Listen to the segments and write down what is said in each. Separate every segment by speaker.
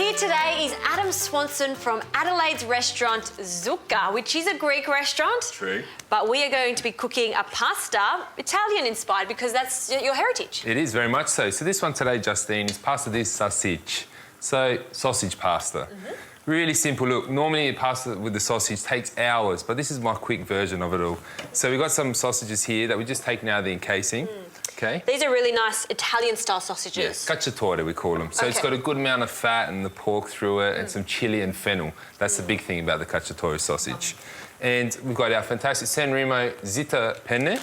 Speaker 1: Here today is Adam Swanson from Adelaide's restaurant Zucca, which is a Greek restaurant.
Speaker 2: True.
Speaker 1: But we are going to be cooking a pasta, Italian-inspired, because that's your heritage.
Speaker 2: It is, very much so. So this one today, Justine, is pasta di salsiccia. So, sausage pasta. Really simple. Look, normally a pasta with the sausage takes hours, but this is my quick version of it all. So we've got some sausages here that we're just taking out of the encasing. Okay.
Speaker 1: These are really nice Italian-style sausages.
Speaker 2: Yes, cacciatore we call them. So it's got a good amount of fat and the pork through it and some chilli and fennel. That's the big thing about the cacciatore sausage. And we've got our fantastic San Remo zitta penne.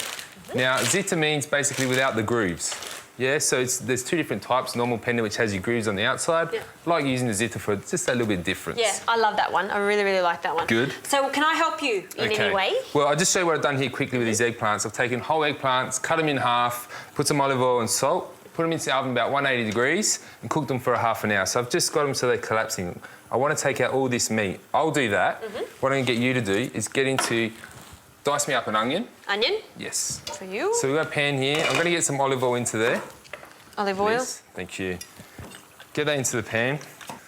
Speaker 2: Now, zitta means basically without the grooves. Yeah, so there's two different types. Normal penne, which has your grooves on the outside. Yeah. I like using the zitta for just a little bit different.
Speaker 1: Yeah, I love that one. I really, really like that one.
Speaker 2: Good.
Speaker 1: So can I help you in any way?
Speaker 2: Well, I'll just show you what I've done here quickly with these eggplants. I've taken whole eggplants, cut them in half, put some olive oil and salt, put them into the oven about 180 degrees and cooked them for a half an hour. So I've just got them so they're collapsing. I want to take out all this meat. I'll do that. What I'm going to get you to do is get into... Dice me up an onion.
Speaker 1: Onion?
Speaker 2: Yes.
Speaker 1: For you.
Speaker 2: So we've got a pan here. I'm going to get some olive oil into there.
Speaker 1: Olive oil.
Speaker 2: Please. Thank you. Get that into the pan.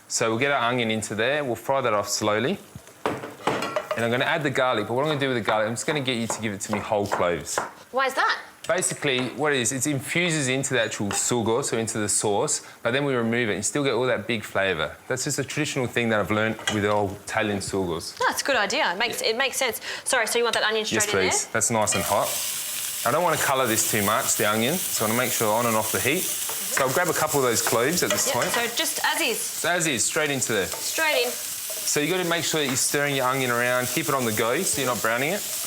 Speaker 2: So we'll get our onion into there. We'll fry that off slowly. And I'm going to add the garlic. But what I'm going to do with the garlic, I'm just going to get you to give it to me whole cloves.
Speaker 1: Why is that?
Speaker 2: Basically, what it is, it infuses into the actual sugo, so into the sauce, but then we remove it and you still get all that big flavour. That's just a traditional thing that I've learnt with the old Italian sugos.
Speaker 1: Oh, that's a good idea. It makes sense. Sorry, so you want that onion straight in there?
Speaker 2: Yes, please. That's nice and hot. I don't want to colour this too much, the onion, so I want to make sure on and off the heat. So I'll grab a couple of those cloves at this point.
Speaker 1: So just as is?
Speaker 2: As is, straight into there.
Speaker 1: Straight in.
Speaker 2: So you've got to make sure that you're stirring your onion around, keep it on the go so you're not browning it.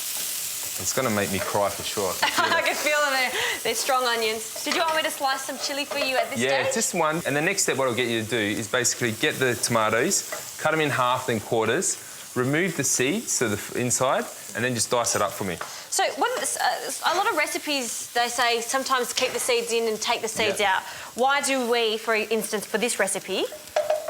Speaker 2: It's going to make me cry for sure.
Speaker 1: I can feel them. They're strong onions. Did you want me to slice some chilli for you at this stage?
Speaker 2: Yeah, just one. And the next step, what I'll get you to do is basically get the tomatoes, cut them in half, then quarters, remove the seeds, so the inside, and then just dice it up for me.
Speaker 1: So a lot of recipes, they say sometimes keep the seeds in and take the seeds out. Why do we, for instance, for this recipe,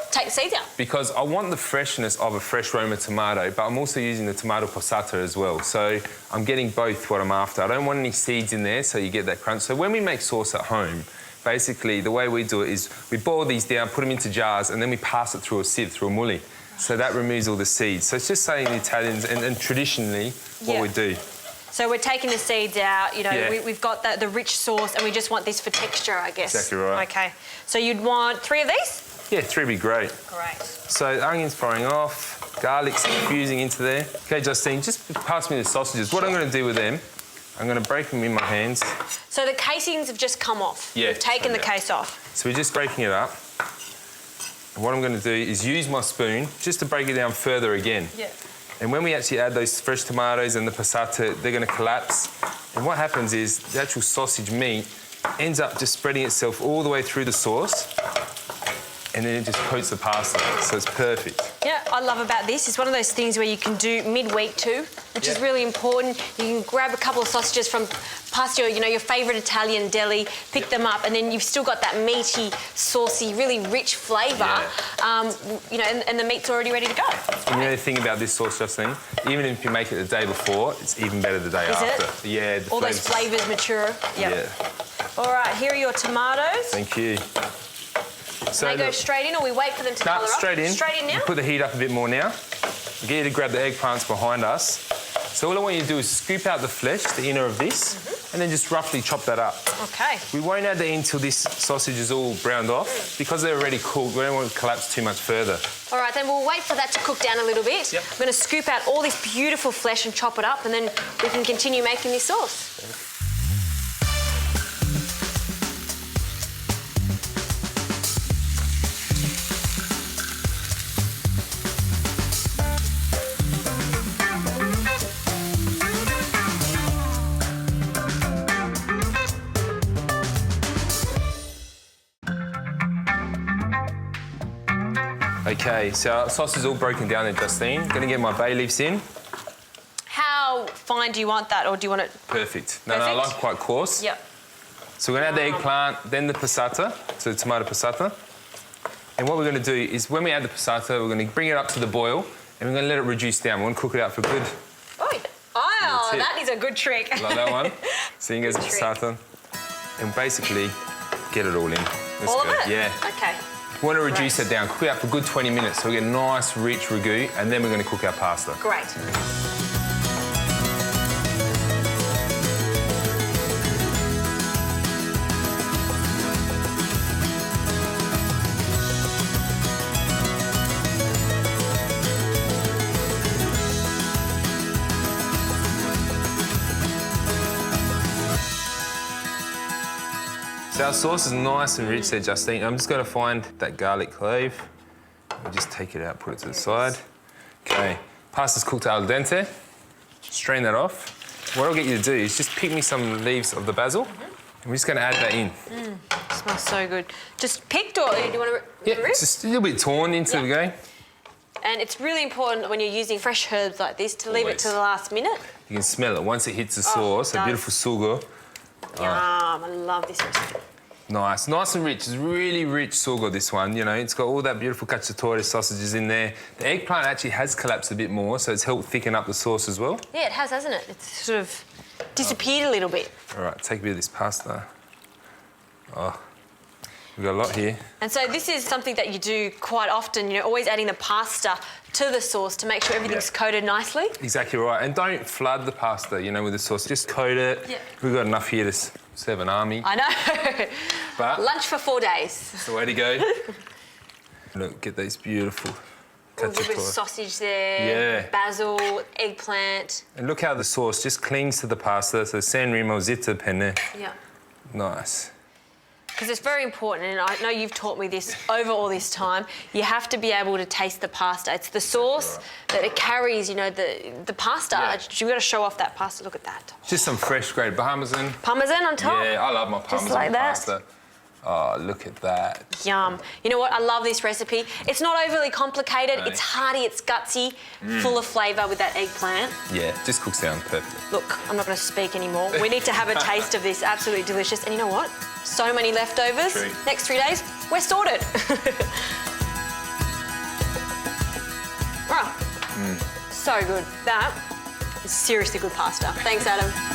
Speaker 1: take the seeds out?
Speaker 2: Because I want the freshness of a fresh Roma tomato, but I'm also using the tomato passata as well. So I'm getting both what I'm after. I don't want any seeds in there, so you get that crunch. So when we make sauce at home, basically the way we do it is we boil these down, put them into jars, and then we pass it through a sieve, through a mulli. So that removes all the seeds. So it's just saying the Italians, and traditionally, what we do.
Speaker 1: So we're taking the seeds out, you know, we've got the rich sauce and we just want this for texture, I guess.
Speaker 2: Exactly right.
Speaker 1: OK. So you'd want 3 of these?
Speaker 2: Yeah, 3 would be great.
Speaker 1: Great.
Speaker 2: So the onion's frying off, garlic's infusing into there. OK, Justine, just pass me the sausages. What I'm going to do with them, I'm going to break them in my hands.
Speaker 1: So the casings have just come off?
Speaker 2: Yeah.
Speaker 1: We've taken the case off? So
Speaker 2: we're just breaking it up. And what I'm going to do is use my spoon just to break it down further again.
Speaker 1: Yeah.
Speaker 2: And when we actually add those fresh tomatoes and the passata, they're going to collapse. And what happens is the actual sausage meat ends up just spreading itself all the way through the sauce, and then it just coats the pasta, so it's perfect. Yeah,
Speaker 1: I love about this. It's one of those things where you can do midweek too, which is really important. You can grab a couple of sausages from past your favourite Italian deli, pick them up, and then you've still got that meaty, saucy, really rich flavour. And the meat's already ready to go.
Speaker 2: And the thing about this sauce, Justine, even if you make it the day before, it's even better the day after. Yeah,
Speaker 1: all those flavours mature. Yeah. All right, here are your tomatoes.
Speaker 2: Thank you. So
Speaker 1: they go straight in, or we wait for them to colour up?
Speaker 2: Straight in.
Speaker 1: Straight in now?
Speaker 2: Put the heat up a bit more now. I'll get you to grab the eggplants behind us. So all I want you to do is scoop out the flesh, the inner of this, and then just roughly chop that up.
Speaker 1: OK.
Speaker 2: We won't add that in until this sausage is all browned off. Because they're already cooked, we don't want it to collapse too much further. All
Speaker 1: right, then we'll wait for that to cook down a little bit. Yep. I'm going to scoop out all this beautiful flesh and chop it up, and then we can continue making this sauce.
Speaker 2: OK, so our sauce is all broken down there, Justine. Going to get my bay leaves in.
Speaker 1: How fine do you want that, or do you want it...
Speaker 2: Perfect. No, I like it quite coarse.
Speaker 1: Yep.
Speaker 2: So we're going to add the eggplant, then the passata, so the tomato passata. And what we're going to do is when we add the passata, we're going to bring it up to the boil, and we're going to let it reduce down. We're going to cook it out for good...
Speaker 1: Oh, that is a good trick.
Speaker 2: Like that one. So you can get the passata, and basically get it all in.
Speaker 1: All of it?
Speaker 2: Yeah.
Speaker 1: OK.
Speaker 2: We want to reduce it down, cook it up for a good 20 minutes so we get a nice, rich ragu, and then we're going to cook our pasta.
Speaker 1: Great.
Speaker 2: So our sauce is nice and rich there, Justine. I'm just going to find that garlic clove. We'll just take it out, put it to the side. Okay, pasta's cooked al dente. Strain that off. What I'll get you to do is just pick me some leaves of the basil. And we're just going to add that in.
Speaker 1: Smells so good. Just picked, or do you want to
Speaker 2: Yeah, just a little bit torn into the game.
Speaker 1: And it's really important when you're using fresh herbs like this to leave it to the last minute.
Speaker 2: You can smell it once it hits the sauce, a beautiful sugo.
Speaker 1: Yum, I love this recipe.
Speaker 2: Nice, nice and rich. It's really rich sugo, this one. You know, it's got all that beautiful cacciatore sausages in there. The eggplant actually has collapsed a bit more, so it's helped thicken up the sauce as well.
Speaker 1: Yeah, it has, hasn't it? It's sort of disappeared a little bit.
Speaker 2: All right, take a bit of this pasta. Oh, we've got a lot here.
Speaker 1: And so this is something that you do quite often, you know, always adding the pasta to the sauce to make sure everything's coated nicely.
Speaker 2: Exactly right. And don't flood the pasta, you know, with the sauce. Just coat it. Yeah. We've got enough here to serve an army.
Speaker 1: I know.
Speaker 2: But
Speaker 1: lunch for 4 days.
Speaker 2: That's the way to go. Look, get these beautiful
Speaker 1: a little bit of sausage there.
Speaker 2: Yeah.
Speaker 1: Basil, eggplant.
Speaker 2: And look how the sauce just clings to the pasta. So San Remo zitta penne.
Speaker 1: Yeah.
Speaker 2: Nice.
Speaker 1: Because it's very important, and I know you've taught me this over all this time, you have to be able to taste the pasta. It's the sauce that it carries, you know, the pasta. Yeah. You've got to show off that pasta. Look at that.
Speaker 2: Just some fresh grated parmesan.
Speaker 1: Parmesan on top?
Speaker 2: Yeah, I love my parmesan
Speaker 1: just like
Speaker 2: pasta. Oh, look at that.
Speaker 1: Yum. You know what? I love this recipe. It's not overly complicated. No. It's hearty, it's gutsy, full of flavour with that eggplant.
Speaker 2: Yeah, just cooks down perfectly.
Speaker 1: Look, I'm not going to speak anymore. We need to have a taste of this. Absolutely delicious. And you know what? So many leftovers.
Speaker 2: True.
Speaker 1: Next 3 days, we're sorted. So good. That is seriously good pasta. Thanks, Adam.